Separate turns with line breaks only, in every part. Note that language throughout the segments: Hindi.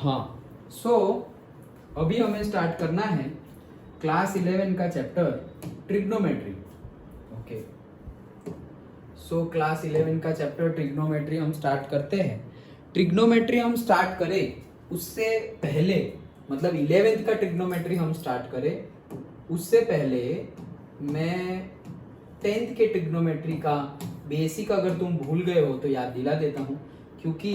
हाँ, अभी हमें स्टार्ट करना है क्लास 11 का चैप्टर ट्रिग्नोमेट्री। ओके, क्लास 11 का चैप्टर ट्रिग्नोमेट्री हम स्टार्ट करते हैं। ट्रिग्नोमेट्री हम स्टार्ट करें उससे पहले, मतलब 11th का ट्रिग्नोमेट्री हम स्टार्ट करें उससे पहले मैं 10th के ट्रिग्नोमेट्री का बेसिक अगर तुम भूल गए हो तो याद दिला देता हूँ, क्योंकि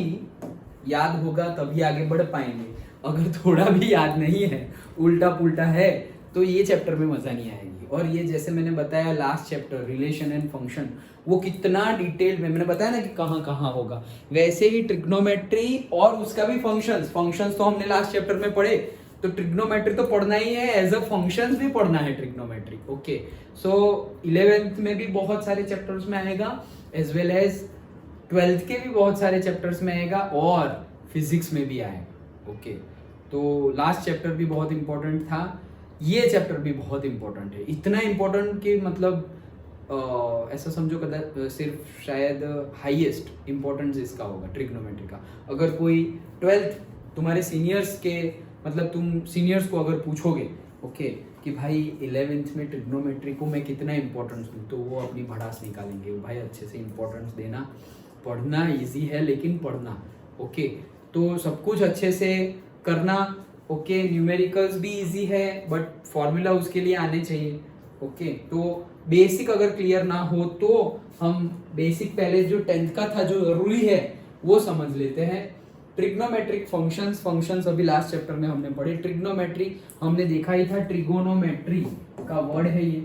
याद होगा तभी आगे बढ़ पाएंगे। अगर थोड़ा भी याद नहीं है, उल्टा पुल्टा है, तो ये चैप्टर में मजा नहीं आएगी। और ये जैसे मैंने बताया last chapter relation and function, वो कितना डिटेल में मैंने बताया ना कि कहाँ कहाँ होगा, वैसे ही ट्रिग्नोमेट्री और उसका भी फंक्शंस तो हमने लास्ट चैप्टर में पढ़े, तो ट्रिग्नोमेट्री तो पढ़ना ही है, एज अ फंक्शंस भी पढ़ना है ट्रिग्नोमेट्री। ओके, 11th में भी बहुत सारे चैप्टर्स में आएगा, एज वेल एज 12th के भी बहुत सारे चैप्टर्स में आएगा, और फिजिक्स में भी आएगा। ओके, तो लास्ट चैप्टर भी बहुत इंपॉर्टेंट था, ये चैप्टर भी बहुत इंपॉर्टेंट है। इतना इंपॉर्टेंट कि मतलब ऐसा समझो कदा सिर्फ शायद हाईएस्ट इंपॉर्टेंस इसका होगा ट्रिग्नोमेट्री का। अगर कोई 12th तुम्हारे सीनियर्स के, मतलब तुम सीनियर्स को अगर पूछोगे ओके कि भाई 11th में ट्रिग्नोमेट्री को मैं कितना इंपॉर्टेंस दूँ, तो वो अपनी भड़ास निकालेंगे, भाई अच्छे से इंपॉर्टेंस देना, पढ़ना इजी है लेकिन पढ़ना। ओके, तो सब कुछ अच्छे से करना। ओके, न्यूमेरिकल्स भी इजी है बट फॉर्मूला उसके लिए आने चाहिए। ओके, तो बेसिक अगर क्लियर ना हो तो हम बेसिक पहले जो 10th का था जो जरूरी है वो समझ लेते हैं। ट्रिग्नोमेट्रिक फंक्शंस अभी लास्ट चैप्टर में हमने पढ़े। ट्रिग्नोमेट्री हमने देखा ही था, ट्रिगोनोमेट्री का वर्ड है ये,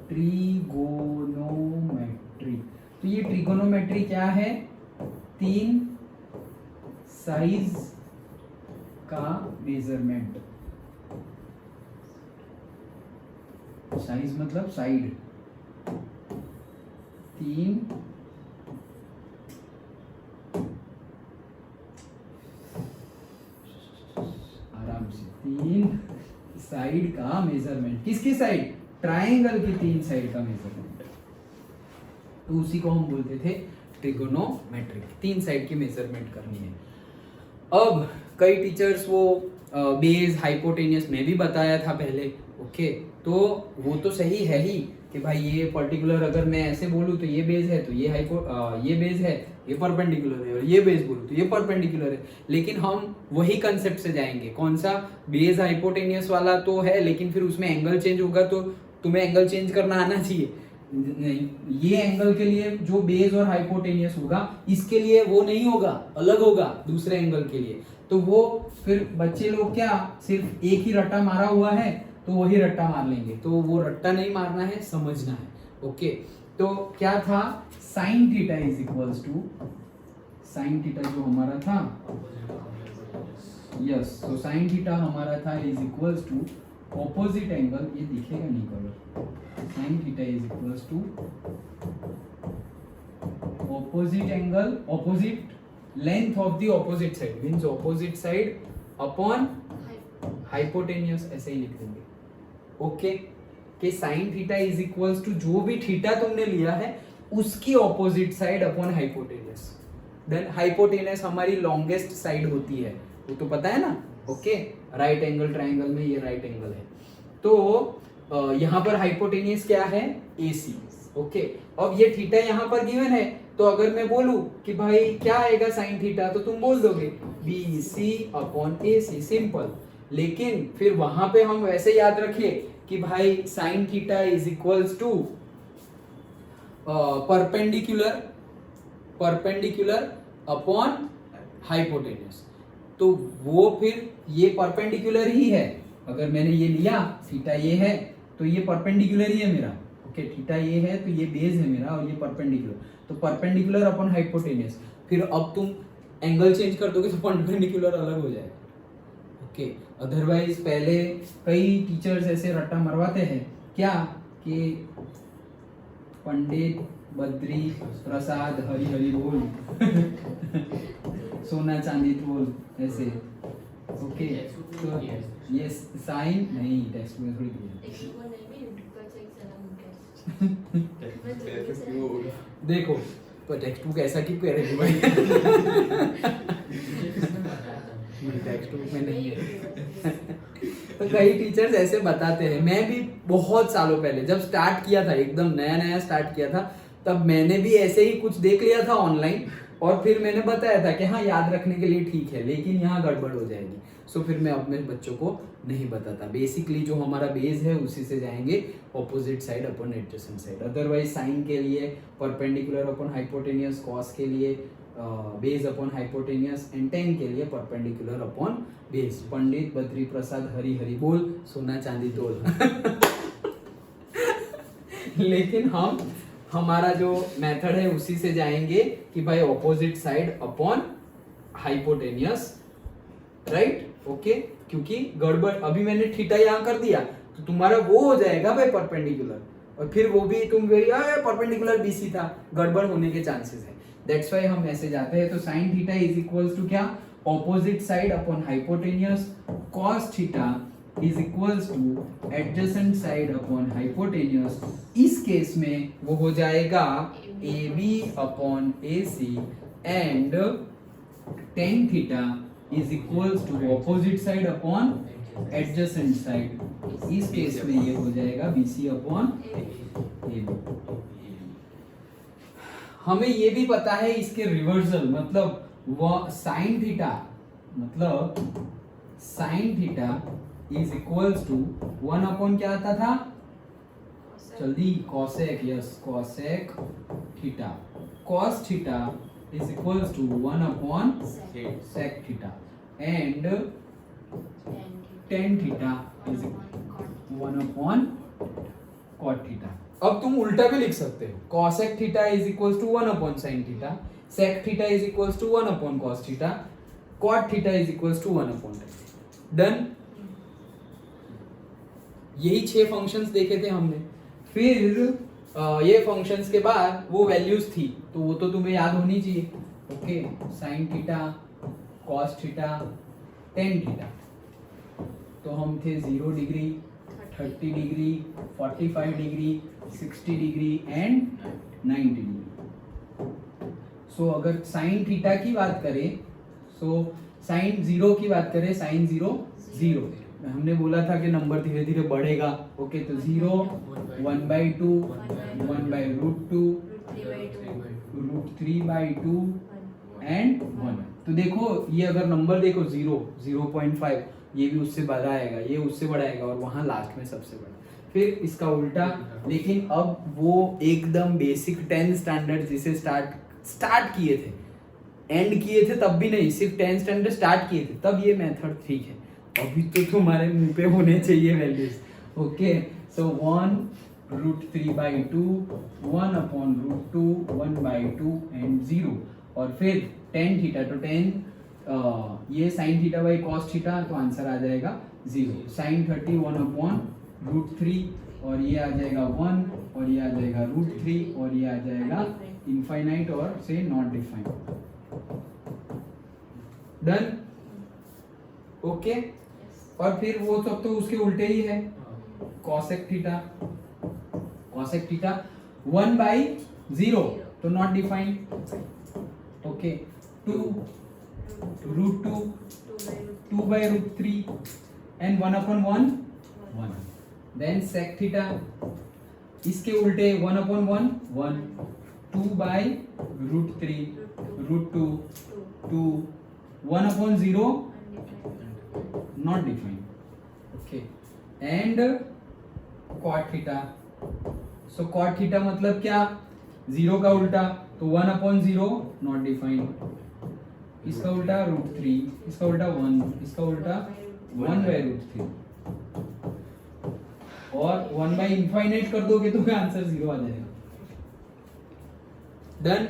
ट्रिगोनोमेट्री। तो ये ट्रिगोनोमेट्री क्या है? 3 साइज का मेजरमेंट। साइज मतलब साइड, 3 आराम से 3 साइड का मेजरमेंट। किसकी साइड? ट्रायंगल की 3 साइड का मेजरमेंट, तो उसी को हम बोलते थे ट्रिगोनोमेट्रिक। 3 साइड की मेजरमेंट करनी है। अब कई टीचर्स वो बेस हाइपोटेनियस में भी बताया था पहले। ओके, तो वो तो सही है ही कि भाई ये पर्टिकुलर अगर मैं ऐसे बोलूँ तो ये बेस है, तो ये ये बेस है, ये परपेंडिकुलर है, और ये बेस बोलूँ तो ये परपेंडिकुलर है। लेकिन हम वही कंसेप्ट से जाएंगे। कौन सा? बेस हाइपोटेनियस वाला तो है, लेकिन फिर उसमें एंगल चेंज होगा, तो तुम्हें एंगल चेंज करना आना चाहिए। नहीं, ये एंगल के लिए जो बेस और हाइपोटेनियस होगा, इसके लिए वो नहीं होगा, अलग होगा दूसरे एंगल के लिए। तो वो फिर बच्चे लोग क्या सिर्फ एक ही रट्टा मारा हुआ है तो वही रट्टा मार लेंगे, तो वो रट्टा नहीं मारना है, समझना है। ओके, तो क्या था? Sine theta is equals to, sine theta जो हमारा था, यस, तो साइन थीटा हमारा था is equals to opposite angle, ये दिखेगा नहीं colour, sine theta is equals to opposite angle, opposite length of the opposite side, means opposite side upon hypotenuse, ऐसे ही लिख देंगे। ओके, कि sine theta is equals to जो भी थीटा तुमने लिया है उसकी opposite side upon hypotenuse. Then hypotenuse हमारी लॉन्गेस्ट साइड होती है, वो तो पता है ना। ओके, राइट एंगल ट्रायंगल में ये राइट एंगल है, तो यहाँ पर हाइपोटेनियस क्या है? AC। ओके, अब ये थीटा यहाँ पर गिवन है, तो अगर मैं बोलूं कि भाई क्या आएगा साइन थीटा, तो तुम बोल दोगे BC अपॉन AC, सिंपल। लेकिन फिर वहां पे हम वैसे याद रखिए कि भाई sine theta is equals to perpendicular upon hypotenuse, तो वो फिर ये परपेंडिकुलर ही है। अगर मैंने ये लिया थीटा ये है तो ये परपेंडिकुलर ही है मेरा। ओके, थीटा ये है तो ये बेस है मेरा, और ये परपेंडिकुलर, तो परपेंडिकुलर अपॉन हाइपोटेनियस। फिर अब तुम एंगल चेंज कर दोगे तो परपेंडिकुलर अलग हो जाएगा। ओके, अदरवाइज पहले कई टीचर्स ऐसे रट्टा मरवाते हैं क्या कि पंडित बद्री प्रसाद हरि हरि बोल सोना चांदी तोल, ऐसे। ओके, तो ये साइन नहीं, टेक्स्ट में थोड़ी देखो, पर टेक्स्ट बुक ऐसा क्यों कह रहे भाई? टेक्स्ट बुक में नहीं है। तो कई टीचर्स ऐसे बताते हैं। मैं भी बहुत सालों पहले जब स्टार्ट किया था, एकदम नया नया स्टार्ट किया था, तब मैंने भी ऐसे ही कुछ देख लिया था ऑनलाइन और फिर मैंने बताया था कि हाँ याद रखने के लिए ठीक है, लेकिन यहाँ गड़बड़ हो जाएगी। सो फिर मैं अपने बच्चों को नहीं बताता। बेसिकली जो हमारा बेस है उसी से जाएंगे, opposite side upon adjacent side. Otherwise sine के लिए परपेंडिकुलर अपॉन हाइपोटेनियस, कॉस के लिए base upon hypotenuse and tan के लिए perpendicular upon base. Pandit Badri Prasad Hari Hari बोल, सोना चांदी तोल। लेकिन हम हमारा जो मेथड है उसी से जाएंगे कि भाई opposite side upon hypotenuse, right? Okay, क्योंकि गड़बड़ अभी मैंने थीटा यहाँ कर दिया तो तुम्हारा वो हो जाएगा भाई परपेंडिकुलर, और फिर वो भी तुम परपेंडिकुलर बीसी था, गड़बड़ होने के चांसेस है। दैट्स व्हाई हम ऐसे जाते हैं। तो sine theta is equals to क्या? Opposite side upon hypotenuse. Cos theta is equals to adjacent side upon hypotenuse. इस केस में वो हो जाएगा A B upon A C and tan theta is equals to opposite side upon adjacent side. इस केस में ये हो जाएगा B C upon A B. हमें ये भी पता है इसके रिवर्सल, मतलब वो साइन थीटा, मतलब sine theta is equals to 1 upon क्या आता था जल्दी? Cosec, yes, cosec theta. Cos theta is equals to 1 upon sec theta and tan theta is 1 upon cot theta. अब तुम उल्टा भी लिख सकते हो, cosec theta is equals to 1 upon sine theta, sec theta is equals to 1 upon cos theta, cot theta is equals to 1 upon tan. Done. यही 6 फंक्शंस देखे थे हमने। फिर ये फंक्शंस के बाद वो वैल्यूज थी, तो वो तो तुम्हें याद होनी चाहिए। Okay, sine theta, cos theta, tan theta. तो हम थे 0 degree, 30 degree, 45 degree, 60 degree and 90 degree. So अगर साइन थीटा की बात करें, सो साइन 0 की बात करें, साइन 0 0। हमने बोला था कि नंबर धीरे धीरे बढ़ेगा। ओके, तो 0, 1/2, 1/√2, √3/2 एंड 1। तो देखो ये अगर नंबर देखो 0, 0.5, ये भी उससे बड़ा आएगा, ये उससे बड़ा आएगा और वहां लास्ट में सबसे बड़ा, फिर इसका उल्टा। लेकिन अब वो एकदम बेसिक 10th स्टैंडर्ड जिसे स्टार्ट किए थे, एंड किए थे तब भी नहीं, सिर्फ 10th स्टैंडर्ड स्टार्ट किए थे तब ये मेथड ठीक है। अभी तो तुम्हारे मुंह पे होने चाहिए values. Okay, so 1√3/2, 1 upon √2, 1/2 and 0, और फिर टेन थीटा। तो टेन ये sine theta by cos theta, तो आंसर आ जाएगा 0। साइन 30 1 अपॉन √3, और ये आ जाएगा 1, और ये आ जाएगा √3, और ये आ जाएगा इनफाइनाइट और से नॉट डिफाइंड। डन। ओके, और फिर वो सब तो उसके उल्टे ही है। कॉसेक थीटा, कॉसेक थीटा 1/0 तो not defined. Okay, 2 √2, 2/√3 and 1 upon 1 1। Then sec theta इसके उल्टे 1 upon 1 1, 2/√3, √2, 2, 1 upon 0 not defined. Okay, and cot theta. So cot theta मतलब क्या? 0 का उल्टा, तो 1 अपॉन 0 not defined. इसका उल्टा √3, इसका उल्टा 1, इसका उल्टा 1/√3, और 1/∞ कर दोगे तो आंसर 0 आ जाएगा। डन।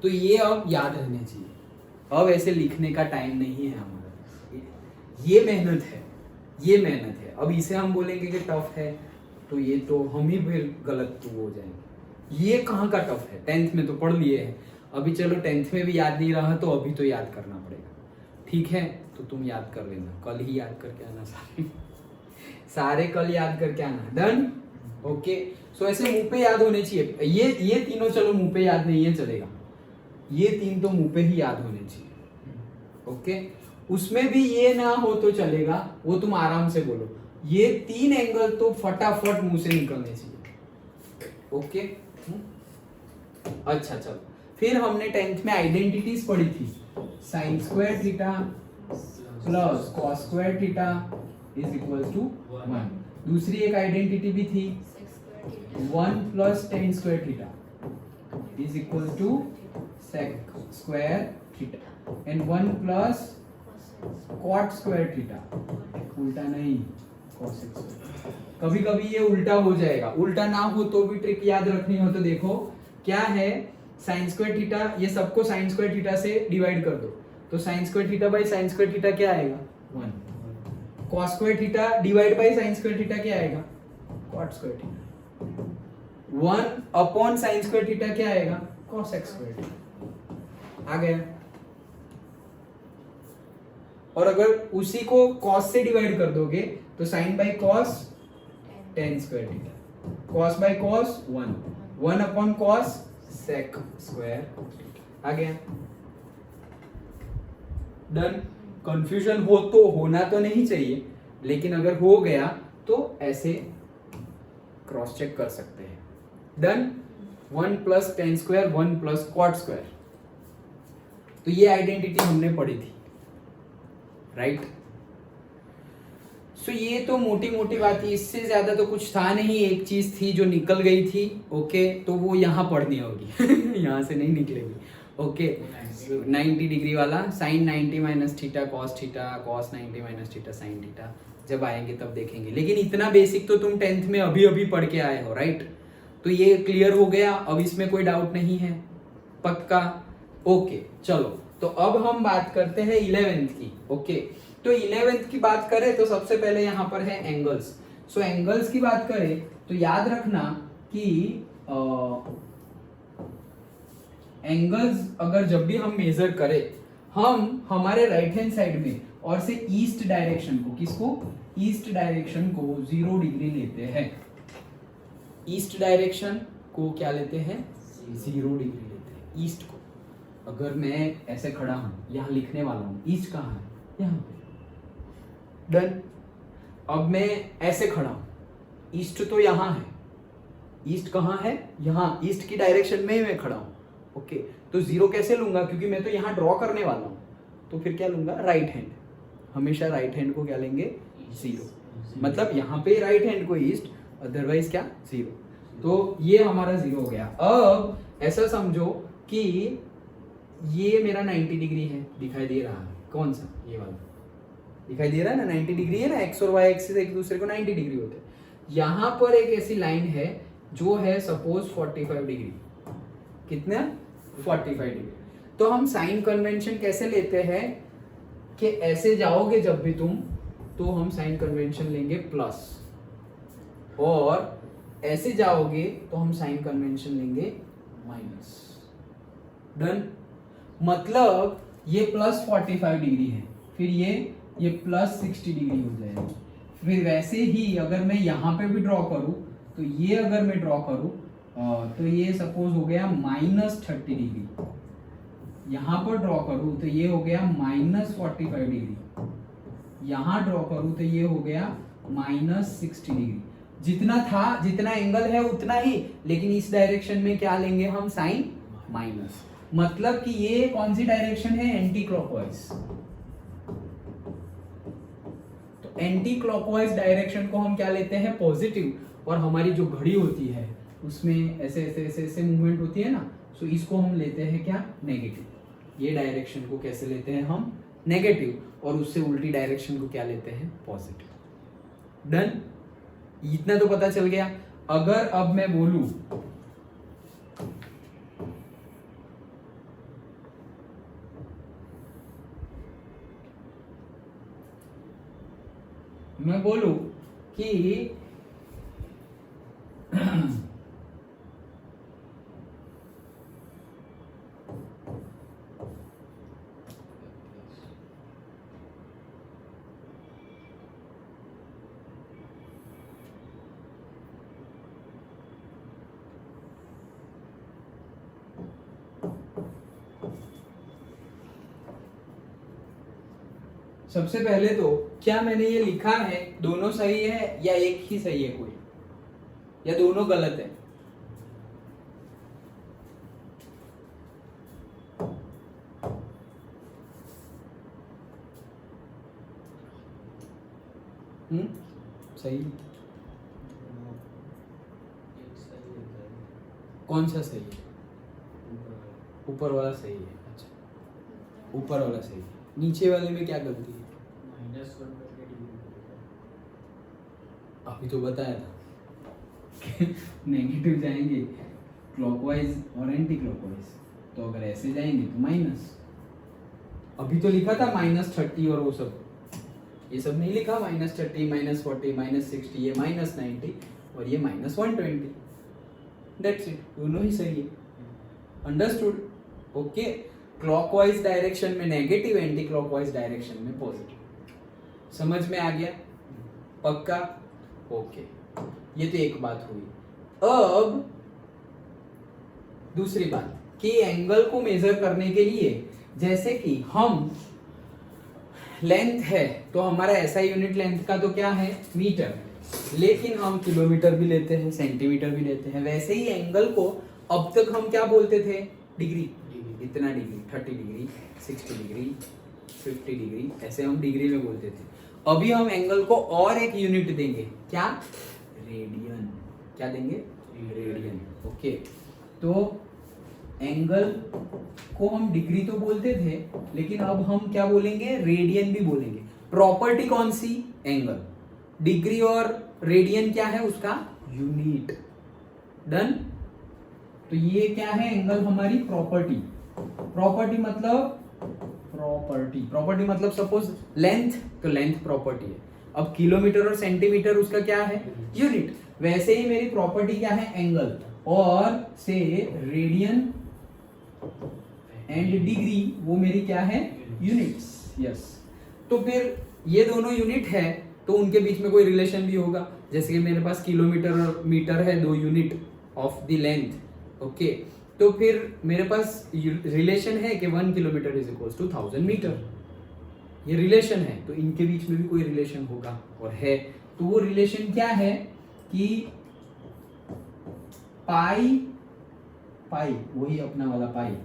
तो ये अब याद रहने चाहिए। अब ऐसे लिखने का टाइम नहीं है हमारा, ये मेहनत है, ये मेहनत है। अब इसे हम बोलेंगे कि टफ है, तो ये तो हम ही फिर गलत तो हो जाएंगे। ये कहाँ का टफ है? 10th में तो पढ़ लिए हैं, अभी चलो 10th में भी याद नहीं रहा तो अभी तो याद करना पड़ेगा। ठीक है, तो तुम याद कर लेना, कल ही याद करके आना सारे कल याद करके आना। डन। ओके, सो ऐसे मुंह पे याद होने चाहिए। ये तीनों चलो मुंह पे याद नहीं है चलेगा, ये 3 तो मुंह पे ही याद होने चाहिए। ओके, उसमें भी ये ना हो तो चलेगा, वो तुम आराम से बोलो। ये 3 एंगल तो फटाफट मुंह से निकलने चाहिए। ओके, अच्छा चलो, फिर हमने 10th में आइडेंटिटीज पढ़ी थी, sine square theta plus cos square theta is equal to 1। दूसरी एक आइडेंटिटी भी थी 1 plus tan square theta is equal to sec square theta and 1 plus cot square theta, उल्टा नहीं कॉसेक स्क्वायर। कभी कभी ये उल्टा हो जाएगा, उल्टा ना हो तो भी ट्रिक याद रखनी हो तो देखो क्या है, साइन स्क्वायर थीटा, ये सबको साइन स्क्वायर थीटा से डिवाइड कर दो, तो sine square theta by sine square theta क्या आएगा 1। Cos square theta divide by sine square theta क्या आएगा cot square theta. 1 upon sine square theta क्या आएगा कॉसेक स्क्वायर थीटा। आ गया। और अगर उसी को कॉस से डिवाइड कर दोगे तो sine by cos tan square theta, cos by cos 1 upon cos sec square. आ गया, डन। कंफ्यूजन हो तो होना तो नहीं चाहिए, लेकिन अगर हो गया तो ऐसे क्रॉस चेक कर सकते हैं। Done. 1 plus tan square 1 plus cot square, तो ये आइडेंटिटी हमने पढ़ी थी, राइट। सो ये तो मोटी मोटी बात थी, इससे ज्यादा तो कुछ था नहीं। एक चीज थी जो निकल गई थी, ओके, तो वो यहाँ पढ़नी होगी यहाँ से नहीं निकलेगी। ओके, 90 डिग्री वाला sine 90 minus theta cos theta, cos 90 minus theta sine theta, जब आएंगे तब देखेंगे। लेकिन इतना बेसिक तो तुम 10th में अभी अभी पढ़ के आए हो, राइट। तो ये क्लियर हो गया, अब इसमें कोई डाउट नहीं है, पक्का। ओके चलो, तो अब हम बात करते हैं 11th की। ओके, तो 11th की बात करें तो सबसे पहले यहाँ पर है एंगल्स। सो एंगल्स की बात करें तो याद रखना कि एंगल्स अगर जब भी हम मेजर करें, हम हमारे राइट हैंड साइड में और से ईस्ट डायरेक्शन को, किसको, ईस्ट डायरेक्शन को 0 डिग्री लेते हैं। ईस्ट डायरेक्शन को क्या लेते हैं 0 डिग्री लेते हैं, ईस्ट को। अगर मैं ऐसे खड़ा हूं, यहां लिखने वाला हूं, ईस्ट कहां है, यहां पे। डन। अब मैं ऐसे खड़ा हूं, ईस्ट तो यहां है, ईस्ट कहां है, यहां, ईस्ट की डायरेक्शन में मैं खड़ा हूं। ओके, तो 0 कैसे लूंगा, क्योंकि मैं तो यहां ड्रॉ करने वाला हूं, तो फिर क्या लूंगा, राइट हैंड। हमेशा राइट हैंड को क्या लेंगे 0, मतलब यहां पे राइट हैंड को ईस्ट, अदरवाइज क्या 0। तो ये हमारा 0 हो गया। अब ऐसा समझो कि ये मेरा 90 डिग्री है, दिखाई दे रहा है, कौन सा, ये वाला दिखाई दे रहा है ना, 90 डिग्री है ना, एक्स और वाई एक्सिस एक दूसरे को 90 डिग्री होते हैं। यहां पर एक ऐसी लाइन है जो है सपोज 45 डिग्री, कितना 45 डिग्री। तो हम साइन कन्वेंशन कैसे लेते हैं कि ऐसे जाओगे जब भी तुम, तो हम साइन कन्वेंशन लेंगे प्लस, और ऐसे जाओगे तो हम साइन कन्वेंशन लेंगे माइनस। डन। मतलब ये प्लस 45 डिग्री है, फिर ये प्लस 60 डिग्री हो जाएगा। फिर वैसे ही अगर मैं यहाँ पे भी ड्रॉ करूँ, तो ये अगर मैं ड्रॉ करूँ तो ये सपोज हो गया -30 डिग्री। यहाँ पर ड्रॉ करूँ तो ये हो गया -45 डिग्री। यहाँ ड्रॉ करूँ तो ये हो गया -60 डिग्री। जितना था, जितना एंगल है उतना ही, लेकिन इस डायरेक्शन में क्या लेंगे हम, साइन माइनस। मतलब कि ये कौन सी डायरेक्शन है, एंटी क्लॉकवाइज। तो एंटी क्लॉकवाइज डायरेक्शन को हम क्या लेते हैं, पॉजिटिव। और हमारी जो घड़ी होती है उसमें ऐसे ऐसे ऐसे ऐसे मूवमेंट होती है ना, सो इसको हम लेते हैं क्या, नेगेटिव। ये डायरेक्शन को कैसे लेते हैं हम, नेगेटिव, और उससे उल्टी डायरेक्शन को क्या लेते हैं, पॉजिटिव। डन। इतना तो पता चल गया। अगर अब मैं बोलूं कि सबसे पहले तो क्या मैंने ये लिखा है दोनों सही है या एक ही सही है कोई, या दोनों गलत है? सही। कौन सा सही है? ऊपर वाला सही है। अच्छा, ऊपर वाला सही है। नीचे वाले में क्या गलती है? अभी तो बताया था नेगेटिव जाएंगे क्लॉकवाइज और एंटी क्लॉकवाइज, तो अगर ऐसे जाएंगे तो माइनस। अभी तो लिखा था -30 और वो सब, ये सब नहीं लिखा। -30, -40, -60, ये -90 और ये -120। दैट्स इट, दोनों ही सही है। अंडरस्टूड? ओके। क्लॉकवाइज डायरेक्शन में नेगेटिव, एंटी क्लॉकवाइज डायरेक्शन में पॉजिटिव। समझ में आ गया? पक्का? ओके, ये तो एक बात हुई। अब दूसरी बात कि एंगल को मेजर करने के लिए, जैसे कि हम लेंथ है तो हमारा ऐसा यूनिट लेंथ का तो क्या है? मीटर, लेकिन हम किलोमीटर भी लेते हैं, सेंटीमीटर भी लेते हैं। वैसे ही एंगल को अब तक हम क्या बोलते थे? डिग्री। इतना डिग्री, 30 डिग्री, 60 डिग्री, 50 डिग्री, ऐसे हम डिग्री में बोलते थे। अभी हम एंगल को और एक यूनिट देंगे, क्या? रेडियन। क्या देंगे? रेडियन। ओके, तो एंगल को हम डिग्री तो बोलते थे, लेकिन अब हम क्या बोलेंगे? रेडियन भी बोलेंगे। प्रॉपर्टी कौन सी? एंगल। डिग्री और रेडियन क्या है उसका? यूनिट। डन? तो ये क्या है? एंगल हमारी प्रॉपर्टी। प्रॉपर्टी मतलब सपोज लेंथ, तो लेंथ प्रॉपर्टी है। अब किलोमीटर और सेंटीमीटर उसका क्या है? यूनिट। वैसे ही मेरी प्रॉपर्टी क्या है? एंगल। और से रेडियन एंड डिग्री वो मेरी क्या है? यूनिट्स। यस। तो फिर ये दोनों यूनिट है तो उनके बीच में कोई रिलेशन भी होगा। जैसे कि मेरे पास किलोमीटर और मीटर है, 2 unit of the length. Okay, तो फिर मेरे पास रिलेशन है कि 1 kilometre is equal to 1000 metre. ये रिलेशन है, तो इनके बीच में भी कोई रिलेशन होगा और है। तो वो रिलेशन क्या है कि पाई वही अपना वाला पाई।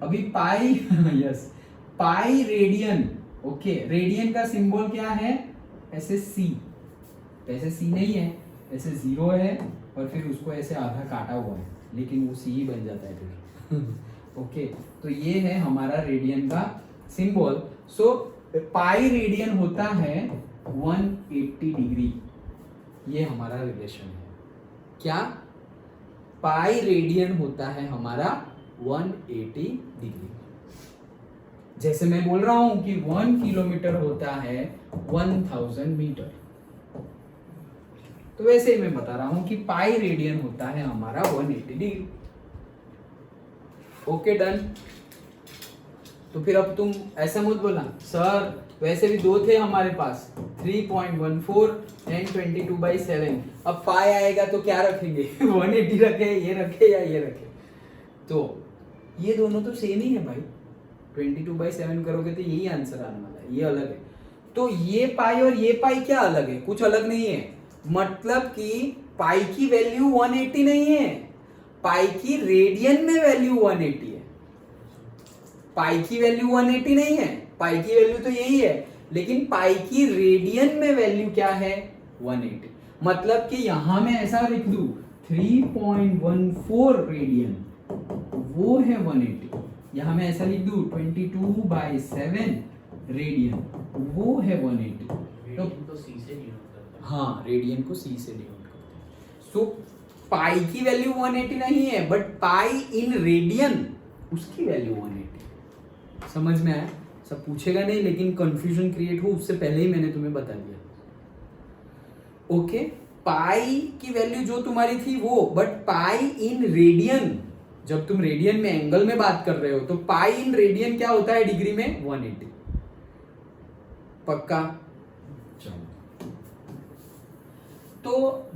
अभी pi yes, pi radian. Okay, radian का सिंबल क्या है? ऐसे सी। ऐसे सी नहीं है, ऐसे 0 है और फिर उसको ऐसे आधा काटा हुआ है, लेकिन वो सी ही बन जाता है फिर ओके, तो ये है हमारा रेडियन का सिंबल। सो पाई रेडियन होता है 180 डिग्री। ये हमारा रिलेशन है। क्या? पाई रेडियन होता है हमारा 180 डिग्री। जैसे मैं बोल रहा हूं कि 1 किलोमीटर होता है 1000 मीटर, तो वैसे ही मैं बता रहा हूं कि पाई रेडियन होता है हमारा 180 डिग्री। Okay, done. तो फिर अब तुम ऐसा मत बोला सर वैसे भी 2 थे हमारे पास, 3.14 एंड 22/7। अब पाई आएगा तो क्या रखेंगे? 180 रखे, ये रखे या ये रखे? तो ये दोनों तो सेम ही है भाई। 22/7 करोगे तो यही आंसर आने वाला है, ये अलग है। तो ये पाई और ये पाई क्या अलग है? कुछ अलग नहीं है। मतलब कि पाई की वैल्यू 180 नहीं है, पाई की रेडियन में वैल्यू 180 है। पाई की वैल्यू 180 नहीं है, पाई की वैल्यू तो यही है, लेकिन पाई की रेडियन में वैल्यू क्या है? 180। मतलब कि यहां मैं ऐसा लिख दूं 3.14 रेडियन, वो है 180। यहां मैं ऐसा लिख दूं 22/7 रेडियन, वो है 180। तो
सी से डिनोट करते हैं।
हाँ, रेडियन को सी से डिनोट करते हैं। सो पाई की वैल्यू 180 नहीं है, बट पाई इन रेडियन उसकी वैल्यू 180। समझ में आया? सब पूछेगा नहीं, लेकिन कंफ्यूजन क्रिएट हो उससे पहले ही मैंने तुम्हें बता दिया। ओके, पाई की वैल्यू जो तुम्हारी थी वो, बट पाई इन रेडियन, जब तुम रेडियन में एंगल में बात कर रहे हो तो पाई इन रेडियन क्या होता है डिग्री में? 180। पक्का? चलो, तो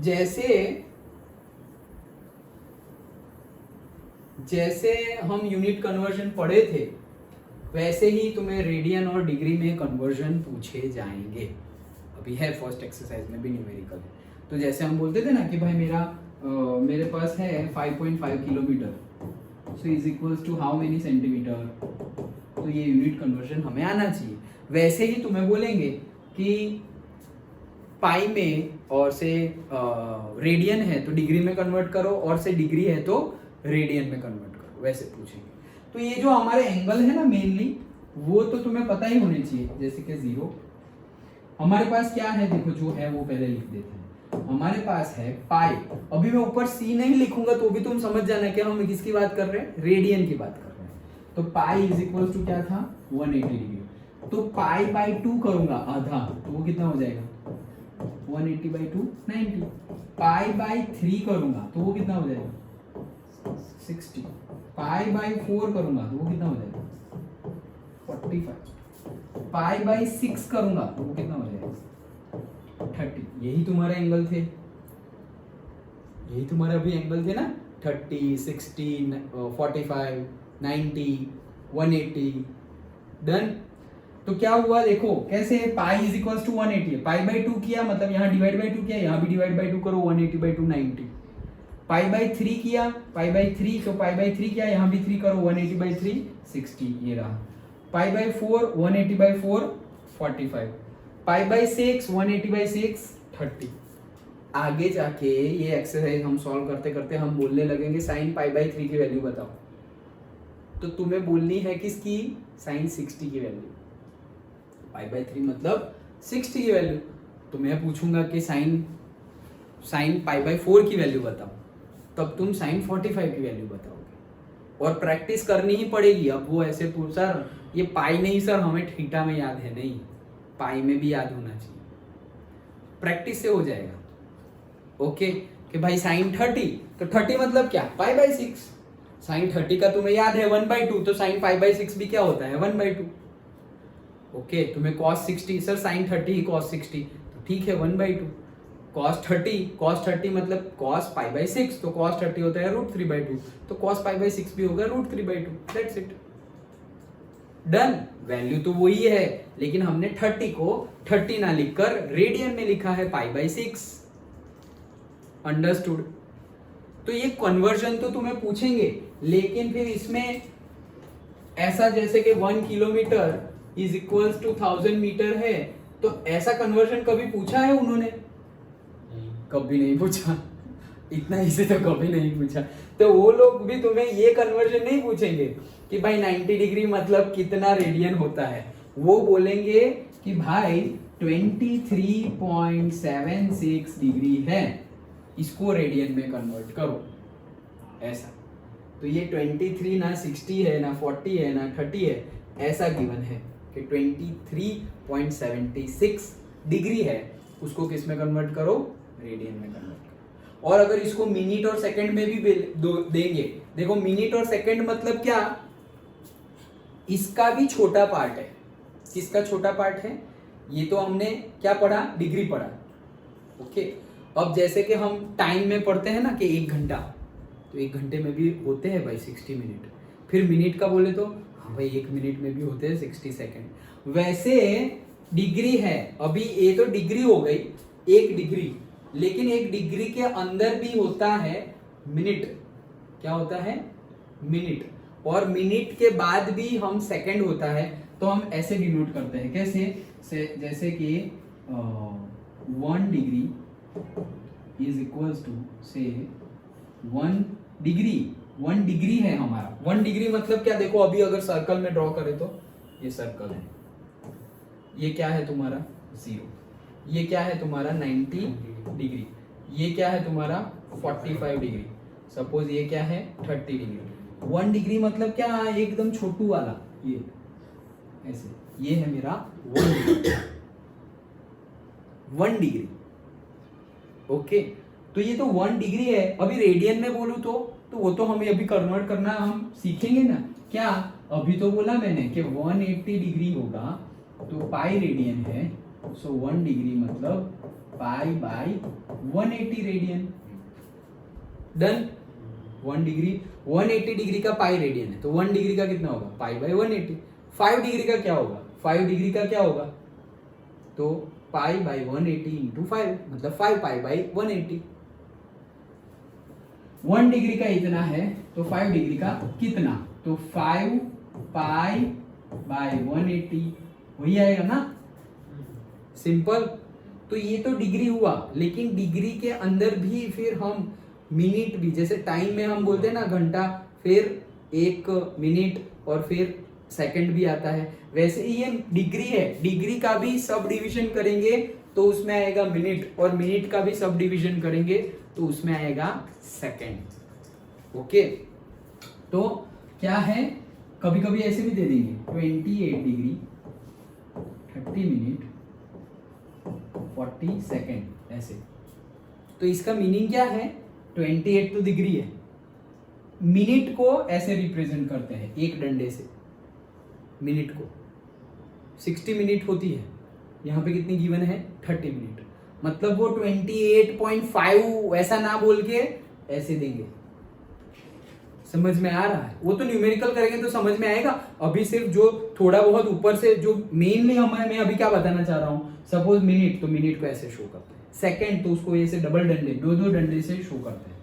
जैसे हम यूनिट कन्वर्जन पढ़े थे, वैसे ही तुम्हें रेडियन और डिग्री में कन्वर्जन पूछे जाएंगे। अभी है फर्स्ट एक्सरसाइज में भी न्यूमेरिकल है। तो जैसे हम बोलते थे ना कि भाई मेरे पास है 5.5 kilometre, so is equals to how many centimetre, तो ये यूनिट कन्वर्जन हमें आना चाहिए। वैसे ही तुम्हें बोलेंगे कि पाई में और से रेडियन है तो डिग्री में कन्वर्ट करो, और से डिग्री है तो रेडियन में कन्वर्ट करो, वैसे पूछेंगे। तो ये जो हमारे एंगल है ना मेनली, वो तो तुम्हें पता ही होने चाहिए, जैसे कि 0। हमारे पास क्या है, देखो जो है वो पहले लिख देते हैं। हमारे पास है पाई। अभी मैं ऊपर सी नहीं लिखूंगा तो भी तुम समझ जाना कि हम किसकी बात कर रहे हैं, रेडियन की बात कर रहे हैं। तो पाई इज इक्वल टू क्या था, 180 डिग्री। तो पाई बाई 2 करूंगा आधा, तो वो कितना हो जाएगा, 180 बाई 2 90। पाई बाई 3 करूंगा तो वो कितना हो जाएगा, 60। पाई बाई 4 करूंगा तो वो कितना हो जाएगा, 45। पाई बाई 6 करूंगा तो वो कितना हो जाएगा, 30। यही तुम्हारे एंगल थे, यही तुम्हारे अभी एंगल थे ना, 30, 60, 45, 90, 180। डन। तो क्या हुआ देखो कैसे, पाई इज इक्वल टू 180 है, पाई बाई 2 किया मतलब यहाँ डिवाइड बाई 2 किया, यहाँ भी डिवाइड बाई 2 करो, 180 बाई 2 90। पाई बाई 3 किया, पाई बाई 3 तो पाई बाई 3 किया, यहाँ भी 3 करो, 180 बाई 3 60, ये रहा। Pi by 4 180 by 4 45। Pi by 6 180 by 6 30। आगे जाके ये एक्सरसाइज हम सॉल्व करते करते हम बोलने लगेंगे साइन पाई बाई 3 की वैल्यू बताओ, तो तुम्हें बोलनी है किसकी, साइन 60 की वैल्यू। पाई बाई 3 मतलब 60 की वैल्यू। तो मैं पूछूंगा कि साइन पाई बाई 4 की वैल्यू बताओ, तब तुम साइन 45 की वैल्यू बताओगे। और प्रैक्टिस करनी ही पड़ेगी। अब वो ऐसे पूछ सर ये पाई नहीं सर हमें थीटा में याद है, नहीं, पाई में भी याद होना चाहिए, प्रैक्टिस से हो जाएगा। ओके कि भाई साइन 30, तो 30 मतलब क्या, पाई बाई 6। साइन 30 का तुम्हें याद है 1/2, तो साइन पाई बाई 6 भी क्या होता है, 1/2। ओके तुम्हें cos 60, सर साइन 30 ही cos 60, तो ठीक है 1/2। cos 30 मतलब cos पाई बाई 6, तो cos 30 होता है √3/2, तो cos पाई बाई 6 भी होगा √3/2। That's it, done. वैल्यू तो वही है, लेकिन हमने 30 को 30 ना लिखकर रेडियन में लिखा है पाई बाई 6। अंडरस्टूड। तो ये कन्वर्जन तो तुम्हें पूछेंगे, लेकिन फिर इसमें ऐसा जैसे कि 1 kilometre is equals to 1000 metre है, तो ऐसा कन्वर्जन कभी पूछा है उन्होंने, कभी नहीं पूछा। इतना इसे तो कभी नहीं पूछा। तो वो लोग भी तुम्हें ये कन्वर्जन नहीं पूछेंगे कि भाई 90 डिग्री मतलब कितना रेडियन होता है। वो बोलेंगे कि भाई 23.76 डिग्री है, इसको रेडियन में कन्वर्ट करो, ऐसा। तो ये 23 ना 60 है ना 40 है ना 30 है, ऐसा गिवन है कि 23.76 डिग्री है, उसको किस में कन्वर्ट करो, रेडियन में कन्वर्ट करो। और अगर इसको मिनट और सेकंड में भी देंगे, देखो मिनट और सेकंड मतलब क्या, इसका भी छोटा पार्ट है। किसका छोटा पार्ट है, ये तो हमने क्या पढ़ा, डिग्री पढ़ा। ओके अब जैसे कि हम टाइम में पढ़ते हैं ना कि 1 घंटा, तो 1 घंटे में भी होते हैं भाई 60 मिनट। फिर मिनट का बोले तो हाँ भाई 1 मिनट में भी होते हैं 60 सेकंड। वैसे डिग्री है, अभी ये तो डिग्री हो गई 1 डिग्री, लेकिन 1 डिग्री के अंदर भी होता है मिनट। क्या होता है, मिनट। और मिनट के बाद भी हम सेकंड होता है, तो हम ऐसे डिनोट करते हैं, कैसे जैसे कि 1 डिग्री इज इक्वल्स टू से 1 डिग्री। 1 डिग्री है हमारा। 1 डिग्री मतलब क्या, देखो अभी अगर सर्कल में ड्रॉ करें तो ये सर्कल है, ये क्या है तुम्हारा 0, ये क्या है तुम्हारा 90 डिग्री, ये क्या है तुम्हारा 45 डिग्री, सपोज ये क्या है 30 डिग्री। 1 डिग्री मतलब क्या, एकदम छोटू वाला, ये ऐसे, ये है मेरा 1 डिग्री। ओके तो ये तो 1 डिग्री है। अभी रेडियन में बोलूं तो वो तो हमें अभी कन्वर्ट करना हम सीखेंगे ना। क्या, अभी तो बोला मैंने कि 180 डिग्री होगा तो पाई रेडियन है, सो 1 डिग्री मतलब pi by 180 radian. Done. 1 degree 180 degree का पाई रेडियन है, तो 1 डिग्री का कितना होगा, पाई बाई 180। 5 डिग्री का क्या होगा, 5 डिग्री का क्या होगा, तो पाई बाई 180 इंटू 5 मतलब 5 पाई बाई 180। 1 डिग्री का इतना है तो 5 डिग्री का कितना, तो 5 पाई बाई 180 वही आएगा ना, सिंपल। तो ये तो डिग्री हुआ, लेकिन डिग्री के अंदर भी फिर हम मिनट भी, जैसे टाइम में हम बोलते हैं ना घंटा, फिर 1 मिनट और फिर सेकंड भी आता है, वैसे ही ये डिग्री है, डिग्री का भी सब डिविजन करेंगे तो उसमें आएगा मिनट, और मिनट का भी सब डिविजन करेंगे तो उसमें आएगा सेकंड। ओके, तो क्या है, कभी कभी ऐसे भी दे देंगे 28 डिग्री 30 मिनट 40 सेकंड ऐसे। तो इसका मीनिंग क्या है, 28 तो डिग्री है, मिनट को ऐसे रिप्रेजेंट करते हैं एक डंडे से, मिनट को 60 मिनट होती है, यहाँ पे कितनी गिवन है 30 मिनट, मतलब वो 28.5 ऐसा ना बोल के ऐसे देंगे। समझ में आ रहा है, वो तो न्यूमेरिकल करेंगे तो समझ में आएगा, अभी सिर्फ जो थोड़ा बहुत ऊपर से जो मेनली मैं अभी क्या बताना चाह रहा हूँ, सपोज मिनट, तो मिनट को ऐसे शो करते हैं, सेकंड तो उसको ऐसे डबल डंडे, दो डंडे से शो करते हैं।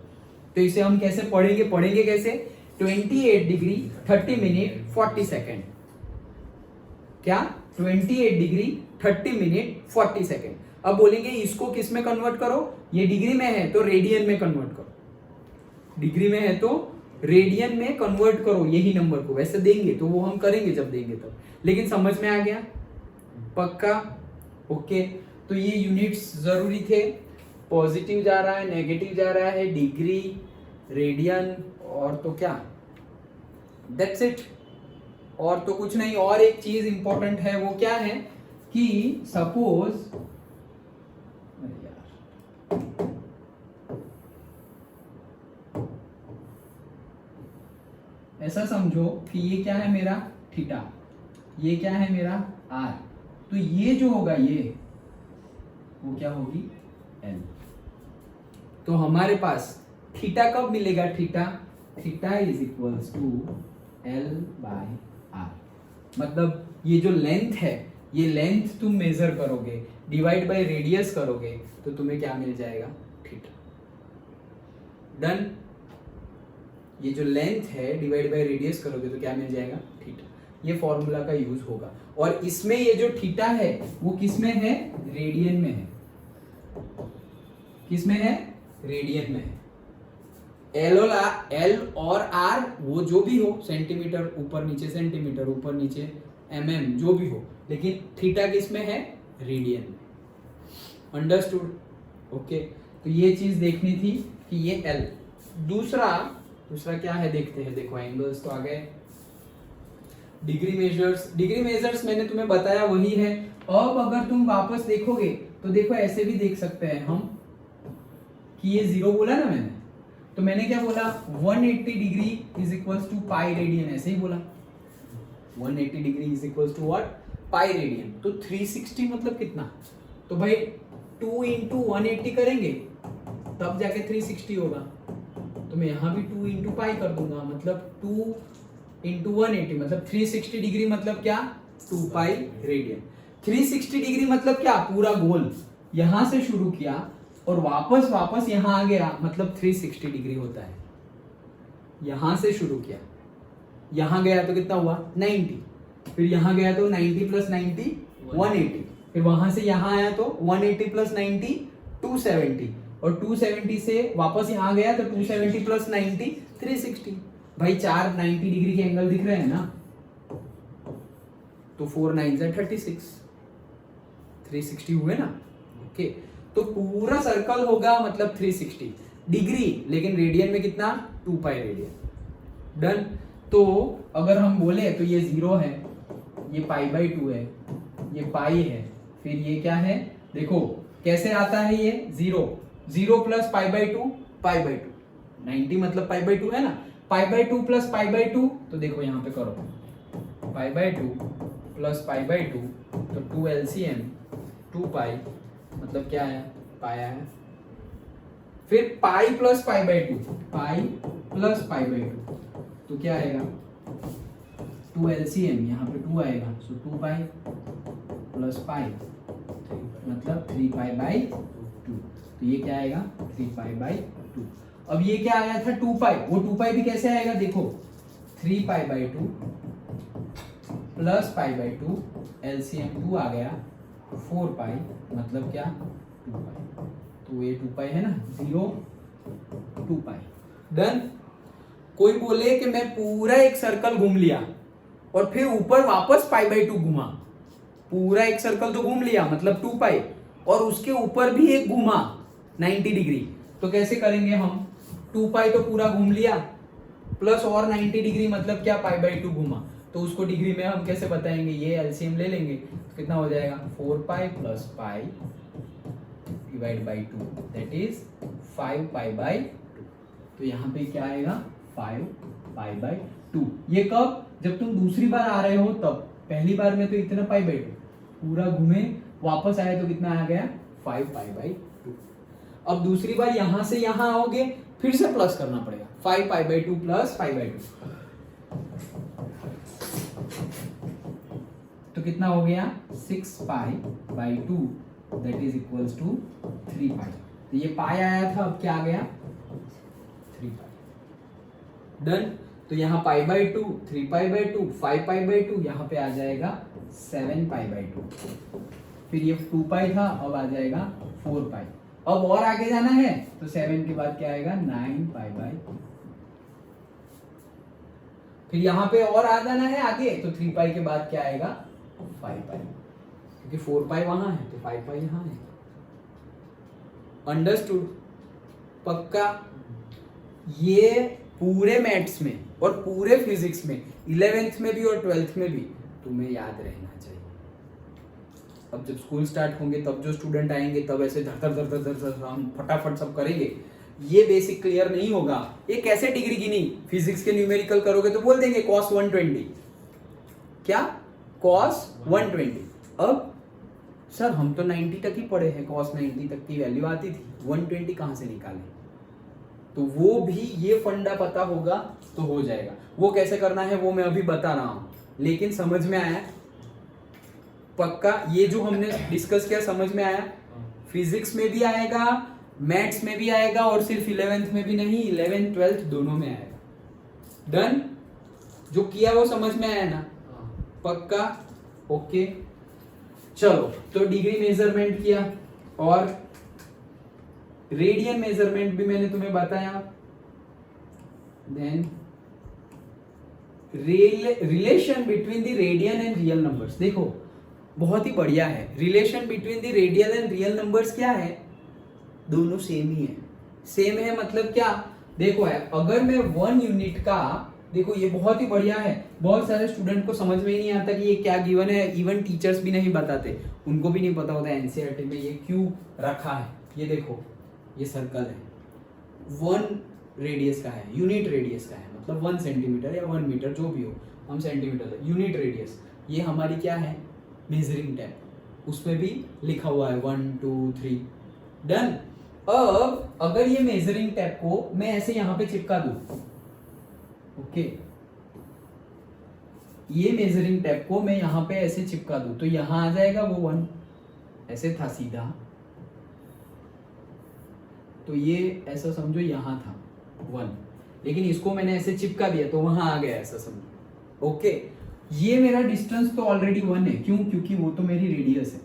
तो इसे हम कैसे पढ़ेंगे कैसे, 28 डिग्री 30 मिनट 40 सेकंड, क्या 28 डिग्री 30 मिनट 40 सेकंड। अब बोलेंगे इसको किस में कन्वर्ट करो, ये डिग्री में है तो रेडियन में कन्वर्ट करो, डिग्री में है तो रेडियन में कन्वर्ट करो यही नंबर को, वैसे देंगे तो वो हम करेंगे जब देंगे तब, लेकिन समझ में आ गया पक्का। ओके, तो ये यूनिट्स जरूरी थे, पॉजिटिव जा रहा है, नेगेटिव जा रहा है, डिग्री, रेडियन, और तो क्या, दैट्स इट, और तो कुछ नहीं। और एक चीज इंपॉर्टेंट है, वो क्या है कि सपोज, ऐसा समझो कि ये क्या है मेरा थीटा, ये क्या है मेरा आर, तो ये जो होगा ये वो क्या होगी एल। तो हमारे पास थीटा कब मिलेगा, theta is equals to L by R, मतलब ये जो लेंथ है, ये लेंथ तुम मेजर करोगे, डिवाइड बाय रेडियस करोगे तो तुम्हें क्या मिल जाएगा, थीटा। डन, ये जो लेंथ है डिवाइड बाय रेडियस करोगे तो क्या मिल जाएगा, थीटा। ये फॉर्मूला का यूज होगा, और इसमें ये जो थीटा है वो किस में है, रेडियन में है, किस में है, रेडियन में है। एल और आर वो जो भी हो, सेंटीमीटर ऊपर नीचे सेंटीमीटर, ऊपर नीचे mm, जो भी हो, लेकिन थीटा किस में है, रेडियन में। अंडरस्टूड। ओके, तो ये चीज देखनी थी कि ये एल। दूसरा क्या है देखते हैं, देखो एंगल्स तो आ गए, डिग्री मेजर्स मैंने तुम्हें बताया वही है। अब अगर तुम वापस देखोगे तो देखो ऐसे भी देख सकते हैं हम कि ये 0 बोला ना मैंने, तो मैंने क्या बोला, 180 degree is equals to pi radian, ऐसे ही बोला 180 degree is equals to what, pi radian. तो 360 मतलब कितना, तो भाई 2 इंटू 180 करेंगे तब जाके 360 होगा, तो मैं यहाँ भी 2 इंटू पाई कर दूंगा, मतलब 2 इंटू 180 मतलब 360 डिग्री, मतलब क्या 2 पाई रेडियन। 360 डिग्री मतलब क्या, पूरा गोल यहां से शुरू किया और वापस यहां आ गया, मतलब 360 डिग्री होता है। यहां से शुरू किया, यहां गया तो कितना हुआ 90, फिर यहां गया तो 90 प्लस 90 180, फिर वहां से यहां आया तो 180 प्लस 90 270, और 270 से वापस यहां गया तो 270 प्लस 90 360। भाई 4 90 डिग्री के एंगल दिख रहे हैं ना, तो 4 9 से 36, 360 हुए ना। ओके, तो पूरा सर्कल होगा मतलब 360 डिग्री, लेकिन रेडियन में कितना, 2 पाई रेडियन। डन। तो अगर हम बोले तो ये 0 है, ये पाई बाई 2 है, ये पाई है, फिर ये क्या है, देखो कैसे आता है ये 0 plus pi by 2 pi by 2, 90 मतलब पाई बाई 2 है ना, पाई बाई 2 प्लस पाई बाई 2, तो देखो यहाँ पे करो पाई बाई 2 प्लस पाई बाई 2, तो 2 LCM 2 पाई मतलब क्या है, पाया है। फिर pi plus pi by 2, pi plus pi by 2, तो क्या आएगा टू एलसीएम, यहाँ पे 2 आएगा, सो 2 पाई प्लस पाई मतलब 3 पाई बाई 2। तो ये क्या आएगा 3 पाई बाई 2। अब ये क्या आया था 2 पाई, वो 2 पाई भी कैसे आएगा देखो 3 पाई by 2 plus pi by 2, LCM 2 आ गया 4 पाई मतलब क्या 2 पाई। तो ये 2 पाई है ना, 0 2 पाई। डन। कोई बोले कि मैं पूरा एक सर्कल घूम लिया और फिर ऊपर वापस पाई बाई 2 घुमा, पूरा एक सर्कल तो घूम लिया मतलब 2 पाई और उसके ऊपर भी एक घुमा 90 डिग्री, तो कैसे करेंगे हम 2 पाई तो पूरा घूम लिया प्लस और 90 डिग्री मतलब क्या पाई बाई 2 घुमा, तो उसको डिग्री में हम कैसे बताएंगे, ये एलसीएम ले लेंगे तो कितना हो जाएगा 4 pi plus pi divide by 2 that is 5 pi by 2। तो यहाँ पे क्या आएगा 5 पाई बाई 2। ये कब, जब तुम दूसरी बार आ रहे हो तब, पहली बार में तो इतना पाई बाई 2 पूरा घूमे वापस आए तो कितना आ गया 5 पाई बाई 2। अब दूसरी बार यहां से यहां आओगे फिर से प्लस करना पड़ेगा 5 pi by 2 plus pi by 2, तो कितना हो गया 6 pi by 2 that is equals to 3 pi. तो ये पाई आया था, अब क्या आ गया 3 पाई। डन। तो यहाँ पाई by 2 3 pi by 2 5 pi by 2, यहाँ पे आ जाएगा 7 पाई बाई 2, फिर ये 2 पाई था अब आ जाएगा 4 पाई। अब और आगे जाना है तो 7 के बाद क्या आएगा 9 पाई बाई, फिर यहाँ पे और आ जाना है आगे तो 3 पाई के बाद क्या आएगा 5 पाई, क्योंकि 4 पाई वहां है तो 5 पाई यहाँ है। अंडरस्टूड? पक्का? ये पूरे मैथ्स में और पूरे फिजिक्स में 11th में भी और 12th में भी तुम्हें याद रहना चाहिए। अब जब स्कूल स्टार्ट होंगे तब जो स्टूडेंट आएंगे तब ऐसे धर धर धर धर धर हम फटाफट सब करेंगे, ये बेसिक क्लियर नहीं होगा। ये कैसे डिग्री गिनी, फिजिक्स के न्यूमेरिकल करोगे तो बोल देंगे cos 120, क्या cos 120। अब सर हम तो 90 तक ही पढ़े हैं, cos 90 तक की वैल्यू आती थी, 120 कहां से निकाले? तो वो भी ये फंडा पता होगा तो हो जाएगा। वो कैसे करना है वो मैं अभी बता रहा हूं, लेकिन समझ में आया? पक्का? ये जो हमने डिस्कस किया समझ में आया? फिजिक्स में भी आएगा, मैथ्स में भी आएगा और सिर्फ 11th में भी नहीं, 11th 12th दोनों में आएगा। डन? जो किया वो समझ में आया ना? पक्का? ओके चलो, तो डिग्री मेजरमेंट किया और रेडियन मेजरमेंट भी मैंने तुम्हें बताया। Then relation between the radian and real numbers, देखो बहुत ही बढ़िया है। Relation between the radial and real numbers क्या है? दोनों सेम ही है। सेम है मतलब क्या? देखो है, अगर मैं 1 यूनिट का, देखो ये बहुत ही बढ़िया है, बहुत सारे स्टूडेंट को समझ में ही नहीं आता कि ये क्या गिवन है, इवन टीचर्स भी नहीं बताते, उनको भी नहीं पता होता एनसीईआरटी में ये क्यों रखा है। ये देखो ये सर्कल है, 1 रेडियस का है, यूनिट रेडियस का है, मतलब 1 सेंटीमीटर या 1 मीटर जो भी हो, हम सेंटीमीटर यूनिट रेडियस, ये हमारी क्या है मेजरिंग टेप, उसमें भी लिखा हुआ है 1 2 3। डन। अब अगर ये मेजरिंग टेप को मैं ऐसे यहां पे चिपका दूं, ओके, ये मेजरिंग टेप को मैं यहां पे ऐसे चिपका दूं तो यहां आ जाएगा वो 1, ऐसे था सीधा, तो ये ऐसा समझो यहां था 1, लेकिन इसको मैंने ऐसे चिपका दिया तो वहां आ गया, ऐसा समझो। ओके, ये मेरा डिस्टेंस तो ऑलरेडी 1 है, क्यों? क्योंकि वो तो मेरी रेडियस है।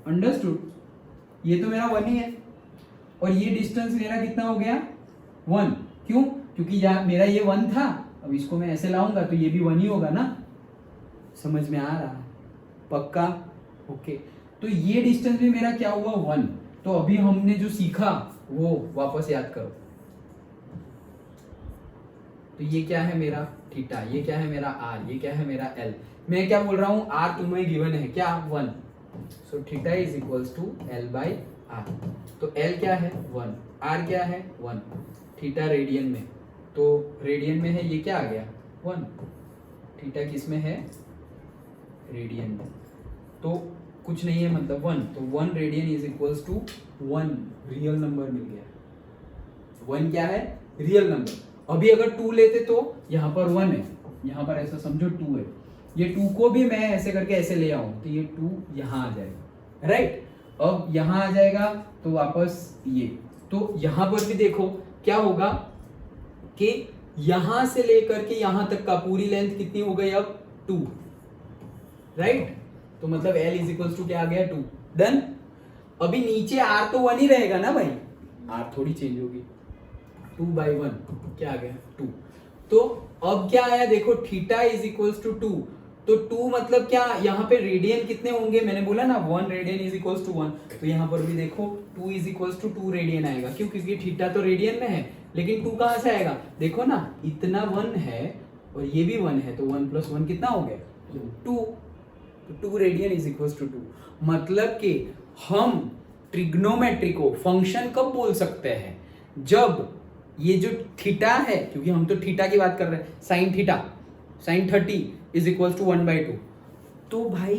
अंडरस्टूड? ये तो मेरा 1 ही है और ये डिस्टेंस मेरा कितना हो गया 1, क्यों? क्योंकि मेरा ये 1 था, अब इसको मैं ऐसे लाऊंगा तो ये भी 1 ही होगा ना। समझ में आ रहा है? पक्का? ओके, तो ये डिस्टेंस भी मेरा क्या हुआ 1। तो अभी हमने जो सीखा वो वापस याद करो। तो ये क्या है मेरा थीटा, ये क्या है मेरा आर, ये क्या है मेरा एल। मैं क्या बोल रहा हूं, आर तुम्हें गिवन है क्या 1, so theta is equals to L by R. तो एल क्या है 1, आर क्या है 1, थीटा रेडियन में, तो रेडियन में है, ये क्या आ गया 1, थीटा किस में है रेडियन में, तो कुछ नहीं है मतलब 1, तो 1 radian is equals to 1 real number मिल गया। 1 क्या है रियल नंबर। अभी अगर 2 लेते तो यहाँ पर 1 है, यहाँ पर ऐसा समझो 2 है, ये 2 को भी मैं ऐसे करके ऐसे ले आऊं तो ये 2 यहाँ आ जाएगा, राइट। अब यहाँ आ जाएगा तो वापस ये, तो यहाँ पर भी देखो क्या होगा कि यहां से लेकर के यहां तक का पूरी लेंथ कितनी हो गई अब 2, राइट। तो मतलब L इज इक्वल टू क्या आ गया 2, डन। अभी नीचे R तो 1 ही रहेगा ना भाई, R थोड़ी चेंज होगी, 2/1 क्या आ गया 2। तो अब क्या आया देखो, थीटा इज इक्वल टू 2, तो 2 मतलब क्या, यहाँ पे रेडियन कितने होंगे, मैंने बोला ना 1 रेडियन इज इक्वल टू 1, तो यहाँ पर भी देखो 2 इज इक्वल टू 2 रेडियन आएगा, क्यों, क्योंकि थीटा तो रेडियन में है, लेकिन 2 कहाँ से आएगा, देखो ना इतना 1 है और ये भी 1 है, तो 1 + 1 कितना हो गया 2, तो 2 रेडियन इज इक्वल टू 2। मतलब कि हम ट्रिग्नोमेट्री को फंक्शन कब बोल सकते हैं, जब ये जो थीटा है, क्योंकि हम तो थीटा की बात कर रहे हैं, sine theta sin 30 is equal to 1/2, तो भाई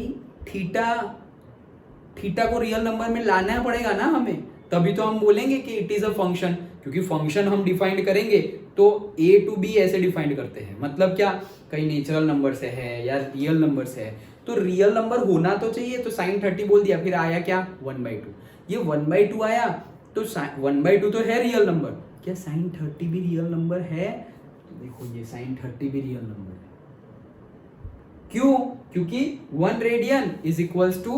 थीटा को रियल नंबर में लाना पड़ेगा ना हमें, तभी तो हम बोलेंगे कि इट इज अ फंक्शन, क्योंकि फंक्शन हम डिफाइंड करेंगे तो a to b ऐसे डिफाइंड करते हैं, मतलब क्या, कहीं नेचुरल नंबर से है या रियल नंबर से है, तो रियल नंबर होना तो चाहिए, तो sin 30 बोल दिया, फिर आया क्या 1/2, ये 1/2 आया, तो 1/2 तो है रियल नंबर, क्या sin 30 भी रियल नंबर है, तो देखो ये sin 30 भी रियल नंबर है, क्यों, क्योंकि 1 radian is equals to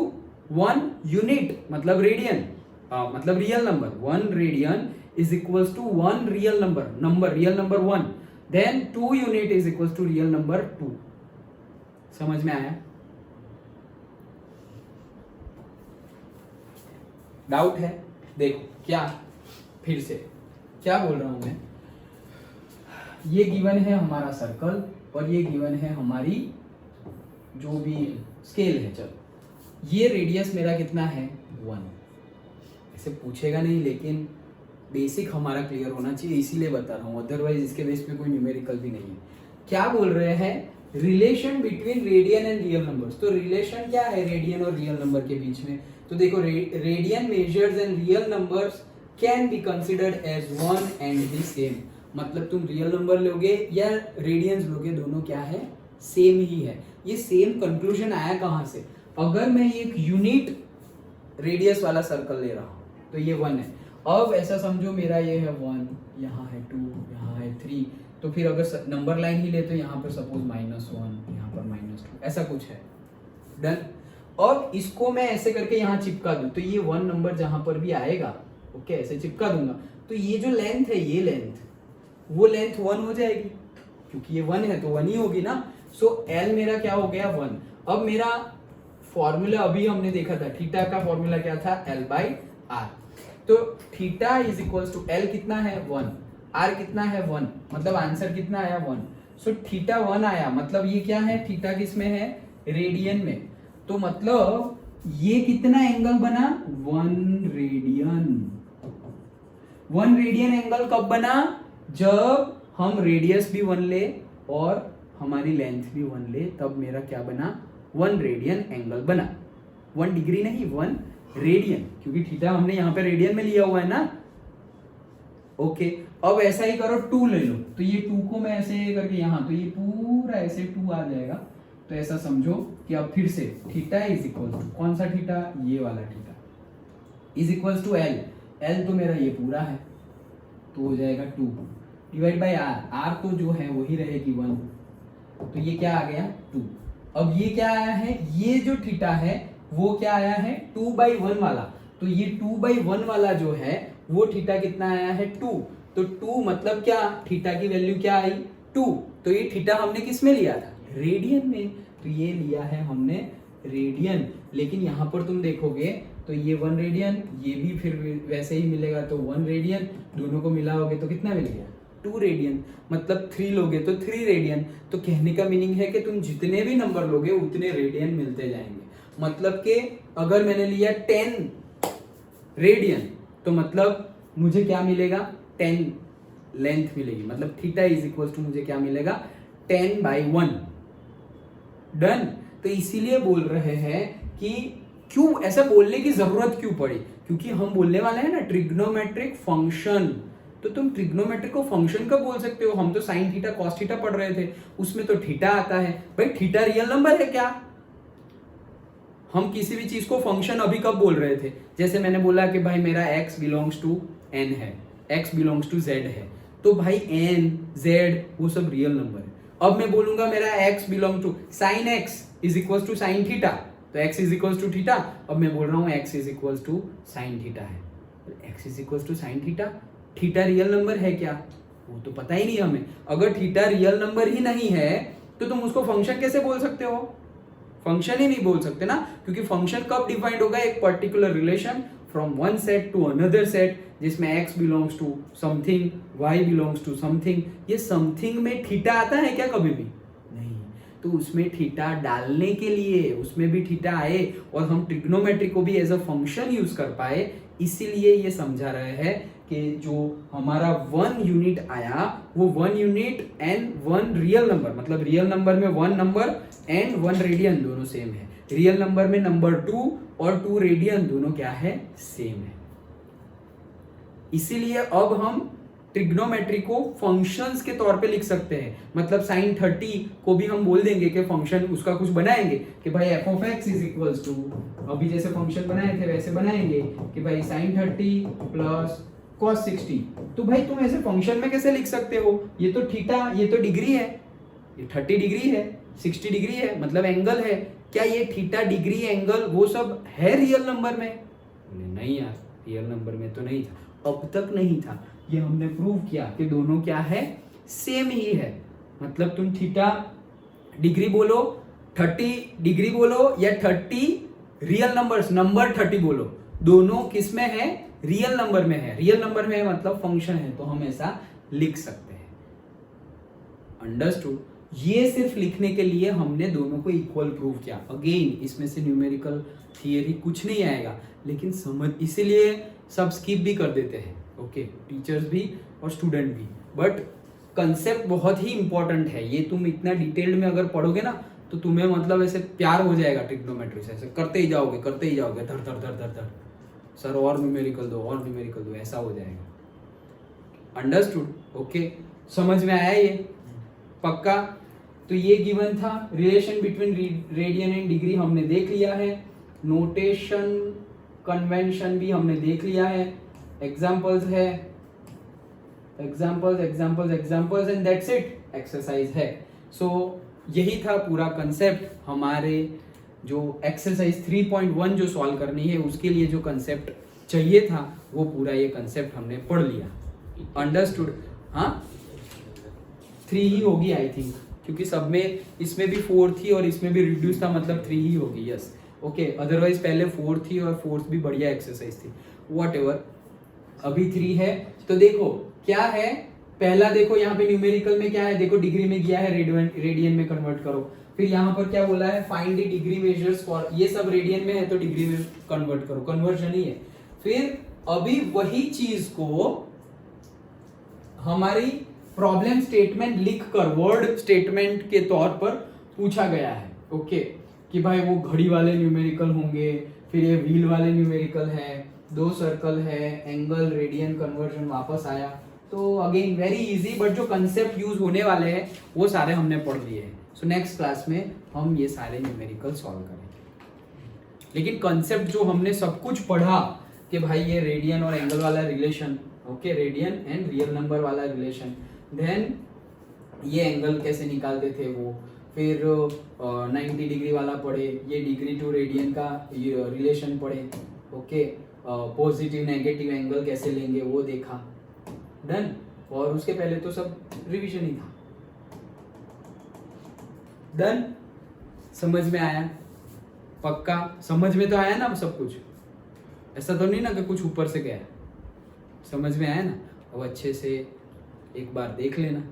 1 unit, मतलब रेडियन, मतलब real number, 1 radian is equals to 1 real number real number 1, then 2 unit is equals to real number 2। समझ में आया, डाउट है, देखो क्या, फिर से क्या बोल रहा हूं मैं, ये गिवन है हमारा सर्कल और ये गिवन है हमारी जो भी स्केल है, चलो ये रेडियस मेरा कितना है 1, ऐसे पूछेगा नहीं, लेकिन बेसिक हमारा क्लियर होना चाहिए, इसीलिए बता रहा हूँ, अदरवाइज इसके बेस पे कोई न्यूमेरिकल भी नहीं है। क्या बोल रहे हैं, relation between radian and real numbers, तो रिलेशन क्या है रेडियन और रियल नंबर के बीच में, तो देखो radian measures and real numbers can be considered as one and the same, मतलब तुम रियल नंबर लोगे या रेडियंस लोगे, दोनों क्या है, सेम ही है। ये सेम कंक्लूजन आया कहां से, अगर मैं एक यूनिट रेडियस वाला सर्कल ले रहा हूं तो ये 1 है, अब ऐसा समझो मेरा ये है 1, यहाँ है 2, यहाँ है 3, तो फिर अगर नंबर लाइन ही ले तो यहाँ पर सपोज -1, यहाँ पर -2, ऐसा कुछ है, डन। अब इसको मैं ऐसे करके यहाँ चिपका दूं तो ये 1 नंबर जहां पर भी आएगा, ओके, ऐसे चिपका दूंगा, तो ये जो लेंथ है, ये लेंथ, वो लेंथ 1 हो जाएगी, क्योंकि ये 1 है तो 1 ही होगी ना। सो L मेरा क्या हो गया 1। अब मेरा फॉर्मूला अभी हमने देखा था, थीटा का फॉर्मूला क्या था, L/R, तो theta is equal to L कितना है 1, R कितना है 1, मतलब आंसर कितना आया 1। सो थीटा 1 आया, मतलब ये क्या है, थीटा किस में है, रेडियन में, तो मतलब ये कितना एंगल बना 1 रेडियन। 1 रेडियन एंगल कब बना, जब हम रेडियस भी 1 ले और हमारी लेंथ भी 1 ले, तब मेरा क्या बना 1 रेडियन एंगल बना, 1 डिग्री नहीं 1 रेडियन, क्योंकि थीटा हमने यहाँ पे रेडियन में लिया हुआ है ना, ओके। अब ऐसा ही करो 2 ले लो, तो ये 2 को मैं ऐसे करके यहाँ, तो ये पूरा ऐसे 2 आ जाएगा, तो ऐसा समझो कि अब फिर से थीटा इज इक्वल टू कौन सा थीटा, ये वाला theta is equal to L तो मेरा ये पूरा है, तो हो जाएगा 2 डिवाइड बाई R तो जो है वही रहेगी 1, तो ये क्या आ गया 2। अब ये क्या आया है, ये जो थीटा है वो क्या आया है 2/1 वाला, तो ये 2/1 वाला जो है वो थीटा कितना आया है 2, तो 2 मतलब क्या, थीटा की वैल्यू क्या आई 2, तो ये थीटा हमने किस में लिया था, रेडियन में, तो ये लिया है हमने रेडियन। लेकिन यहाँ पर तुम देखोगे तो ये 1 रेडियन, ये भी फिर वैसे ही मिलेगा, तो 1 रेडियन, दोनों को मिलाओगे तो कितना मिल गया 2 रेडियन, मतलब 3 लोगे तो 3 रेडियन। तो कहने का मीनिंग है कि तुम जितने भी नंबर लोगे उतने रेडियन मिलते जाएंगे, मतलब कि अगर मैंने लिया 10 रेडियन तो मतलब मुझे क्या मिलेगा 10 लेंथ मिलेगी, मतलब थीटा इज इक्वल टू मुझे क्या मिलेगा 10/1, डन। तो इसीलिए बोल रहे हैं कि क्यों ऐसा बोलने की जरूरत क्यों पड़ी, क्योंकि हम बोलने वाले हैं ना ट्रिग्नोमेट्रिक फंक्शन, तो तुम ट्रिग्नोमेट्री को फंक्शन कब बोल सकते हो? हम तो साइन थीटा कॉस थीटा पढ़ रहे थे, उसमें तो थीटा आता है। भाई थीटा रियल नंबर है क्या? हम किसी भी चीज को फंक्शन अभी कब बोल रहे थे? जैसे मैंने बोला कि भाई मेरा x बिलोंग्स टू n है, x बिलोंग्स टू z है, तो भाई n z वो सब रियल नंबर है। अब मैं बोलूंगा मेरा x belong to sine x is equal to sine theta, तो x is equal to theta. अब मैं बोल रहा हूँ x is equal to sine theta है, x is equal to sine theta. Theta real number है क्या? वो तो पता ही नहीं हमें। अगर थीटा रियल नंबर ही नहीं है तो तुम उसको फंक्शन कैसे बोल सकते हो? फंक्शन ही नहीं बोल सकते ना, क्योंकि फंक्शन कब डिफाइंड होगा? एक particular relation from one set to another set, जिसमें x belongs to something, y belongs to something. ये समथिंग में थीटा आता है क्या कभी भी? नहीं। तो उसमें थीटा डालने के लिए उसमें भी थीटा आए और हम ट्रिग्नोमेट्री को भी एज अ फंक्शन यूज कर पाए, इसीलिए ये समझा रहे हैं कि जो हमारा 1 यूनिट आया वो 1 यूनिट एंड 1 रियल नंबर, मतलब रियल नंबर में 1 नंबर एंड 1 रेडियन दोनों सेम है। रियल नंबर में नंबर 2 और 2 रेडियन दोनों क्या है? सेम है। इसीलिए अब हम ट्रिग्नोमेट्री को फंक्शंस के तौर पे लिख सकते हैं। मतलब साइन 30 को भी हम बोल देंगे कि फंक्शन उसका कुछ बनाएंगे कि भाई f of x is equal to, अभी जैसे फंक्शन बनाए थे वैसे बनाएंगे कि भाई साइन 30 प्लस cos 60। तो भाई तुम ऐसे फंक्शन में कैसे लिख सकते हो? ये तो थीटा, ये तो डिग्री है, ये 30 डिग्री है, 60 डिग्री है, मतलब एंगल है। क्या ये थीटा डिग्री एंगल वो सब है रियल नंबर में? नहीं यार, रियल नंबर में तो नहीं था, अब तक नहीं था। ये हमने प्रूव किया कि दोनों क्या है? सेम ही है। मतलब तुम थीटा डिग्री बोलो, 30 डिग्री बोलो या 30 रियल नंबर्स नंबर 30 बोलो, दोनों किस में है? रियल नंबर में है। रियल नंबर में मतलब फंक्शन है, तो हम ऐसा लिख सकते हैं। अंडरस्टूड? ये सिर्फ लिखने के लिए हमने दोनों को इक्वल प्रूव किया। अगेन इसमें से न्यूमेरिकल थियरी कुछ नहीं आएगा, लेकिन समझ, इसीलिए सब स्किप भी कर देते हैं, ओके, टीचर्स भी और स्टूडेंट भी। बट कंसेप्ट बहुत ही इंपॉर्टेंट है। ये तुम इतना डिटेल्ड में अगर पढ़ोगे ना तो तुम्हें मतलब ऐसे प्यार हो जाएगा ट्रिग्नोमेट्री से, ऐसे करते ही जाओगे धर धर धर धर धर, सर और न्यूमेरिकल दो और न्यूमेरिकल दो, ऐसा हो जाएगा। अंडरस्टूड? ओके, समझ में आया ये? पक्का? तो ये गिवन था, relation between radian and degree हमने देख लिया है, नोटेशन कन्वेंशन भी हमने देख लिया है, एग्जांपल्स है, examples and that's it, exercise है। सो यही था पूरा कंसेप्ट। हमारे जो एक्सरसाइज 3.1 जो सॉल्व करनी है उसके लिए जो कंसेप्ट चाहिए था वो पूरा ये कंसेप्ट हमने पढ़ लिया। अंडरस्टूड? हाँ, 3 ही होगी आई थिंक, क्योंकि सब में इसमें भी 4 थी और इसमें भी रिड्यूस था, मतलब 3 ही होगी। यस, ओके, अदरवाइज पहले 4 थी और 4th भी बढ़िया एक्सरसाइज थी, व्हाटएवर। अभी 3 है। तो देखो क्या है, पहला देखो यहाँ पे न्यूमेरिकल में क्या है, देखो डिग्री में गया है, रेडियन में कन्वर्ट करो। फिर यहाँ पर क्या बोला है, find the degree measures for, ये सब रेडियन में है तो डिग्री में कन्वर्ट करो, कन्वर्जन ही है। फिर अभी वही चीज को हमारी प्रॉब्लम स्टेटमेंट लिखकर वर्ड स्टेटमेंट के तौर पर पूछा गया है, ओके, कि भाई वो घड़ी वाले न्यूमेरिकल होंगे, फिर ये व्हील वाले न्यूमेरिकल है, 2 सर्कल है, एंगल, रेडियन, कन्वर्जन वापस आया। तो अगेन वेरी इजी, बट जो कंसेप्ट यूज होने वाले हैं वो सारे हमने पढ़ लिए हैं। सो नेक्स्ट क्लास में हम ये सारे न्यूमेरिकल सॉल्व करेंगे। लेकिन कंसेप्ट जो हमने सब कुछ पढ़ा कि भाई ये रेडियन और एंगल वाला relation, okay, radian and real number वाला रिलेशन, देन ये एंगल कैसे निकालते थे वो, फिर 90 डिग्री वाला पढ़े, ये डिग्री टू रेडियन का रिलेशन पढ़े, ओके, पॉजिटिव नेगेटिव एंगल कैसे लेंगे वो देखा, डन। और उसके पहले तो सब रिवीजन ही था, डन। समझ में आया? पक्का समझ में तो आया ना सब कुछ? ऐसा तो नहीं ना कि कुछ ऊपर से गया, समझ में आया ना? अब अच्छे से एक बार देख लेना।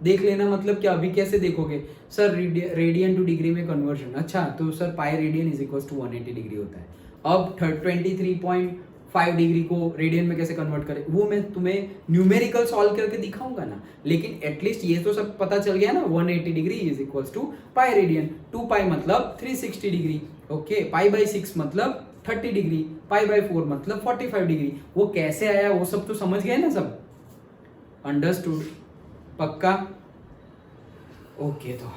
देख लेना मतलब क्या, अभी कैसे देखोगे सर, रेडियन टू डिग्री में कन्वर्जन, अच्छा तो sir pi radian is equal to 180 degree होता है। अब 23.5 डिग्री को रेडियन में कैसे कन्वर्ट करें वो मैं तुम्हें न्यूमेरिकल सॉल्व करके दिखाऊंगा ना, लेकिन एटलीस्ट ये तो सब पता चल गया ना, 180 degree is equal to pi radian, 2 pi मतलब 360 डिग्री, ओके, पाई बाई 6 मतलब 30 डिग्री, पाई बाई 4 मतलब 45 डिग्री। वो कैसे आया वो सब तो समझ गए ना सब? अंडरस्टूड? पक्का? ओके तो